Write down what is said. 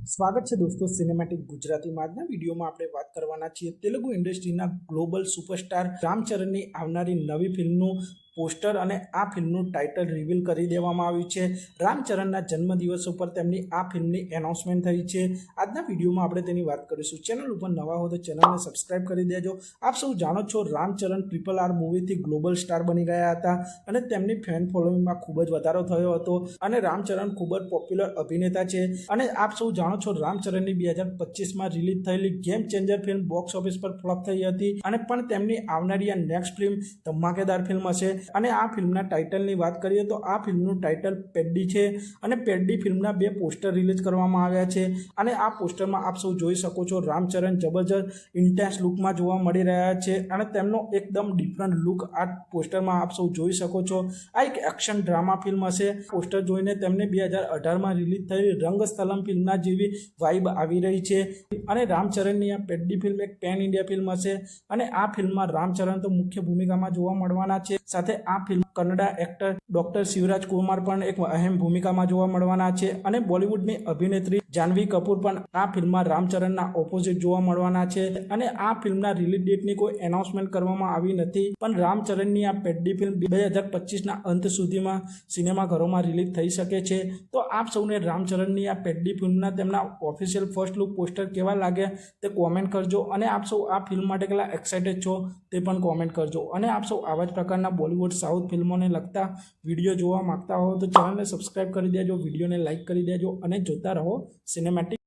સ્વાગત છે દોસ્તો સિનેમેટિક ગુજરાતીમાં આજના વિડીયોમાં આપણે વાત કરવાના છીએ તેલુગુ ઇન્ડસ્ટ્રીના ગ્લોબલ સુપરસ્ટાર રામચરણની આવનારી નવી ફિલ્મનું પોસ્ટર અને આ ફિલ્મનું ટાઇટલ રિવીલ કરી દેવામાં આવ્યું છે। રામચરણના જન્મદિવસ ઉપર તેમની આ ફિલ્મની એનાઉન્સમેન્ટ થઈ છે। આજના વિડીયોમાં આપણે તેની વાત કરીશું। ચેનલ ઉપર નવા હો તો ચેનલને સબસ્ક્રાઇબ કરી દેજો। આપ સૌ જાણો છો રામચરણ RRR મૂવીથી ગ્લોબલ સ્ટાર બની ગયા હતા અને તેમની ફેન ફોલોઈંગમાં ખૂબ જ વધારો થયો હતો અને રામચરણ ખૂબ જ પોપ્યુલર અભિનેતા છે અને આપ સૌ જાણો છો રામચરણની 2025માં રિલીઝ થયેલી game changer film box office પર ફ્લોપ થઈ હતી અને પણ તેમની આવનારી આ નેક્સ્ટ ફિલ્મ ધમાકેદાર ફિલ્મ હશે। અને આ ફિલ્મના ટાઇટલની વાત કરીએ તો આ ફિલ્મનું ટાઇટલ પેડ્ડી છે અને પેડ્ડી ફિલ્મના 2 પોસ્ટર રિલીઝ કરવામાં આવ્યા છે અને આ પોસ્ટરમાં આપ સૌ જોઈ શકો છો રામચરણ જબરજસ્ત ઇન્ટેન્સ લુકમાં જોવા મળી રહ્યા છે અને તેમનો એકદમ ડિફરન્ટ લુક આ પોસ્ટરમાં આપ સૌ જોઈ શકો છો। આ એક એક્શન ડ્રામા ફિલ્મ હશે। પોસ્ટર જોઈને તેમને 2018માં રિલીઝ થયેલી રંગસ્થલમ ફિલ્મના જેવી વાઇબ આવી રહી છે અને રામચરણની આ પેડ્ડી ફિલ્મ એક પેન ઇન્ડિયા ફિલ્મ હશે અને આ ફિલ્મમાં રામચરણ તો મુખ્ય ભૂમિકામાં જોવા મળવાના છે। સાથે આ film Kannada actor doctor Shivraj Kumar પણ એક અહેમ ભૂમિકામાં જોવા મળવાના છે અને બોલિવૂડની અભિનેત્રી જાહ્નવી કપૂર પણ આ ફિલ્મમાં રામચરણના ઓપોઝિટ જોવા મળવાના છે અને આ ફિલ્મના રિલીઝ ડેટની કોઈ એનાઉન્સમેન્ટ કરવામાં આવી નથી પણ રામચરણની આ પેડ્ડી ફિલ્મ 2025ના અંત સુધીમાં સિનેમાઘરોમાં રિલીઝ થઈ શકે છે। તો આપ સૌને રામચરણની આ પેડ્ડી ફિલ્મના તેમના ઓફિશિયલ ફર્સ્ટ લુક પોસ્ટર કેવા લાગ્યા તે કોમેન્ટ કરજો અને આપ સૌ આ ફિલ્મ માટે કેટલા એક્સાઇટેડ છો તે પણ કોમેન્ટ કરજો અને આપ સૌ આવા જ પ્રકારના બોલિવૂડ સાઉથ ફિલ્મોને લગતા વિડીયો જોવા માંગતા હો તો ચેનલને સબસ્ક્રાઇબ કરી દેજો, વિડીયોને લાઇક કરી દેજો અને જોતા રહો સિનેમેટિક।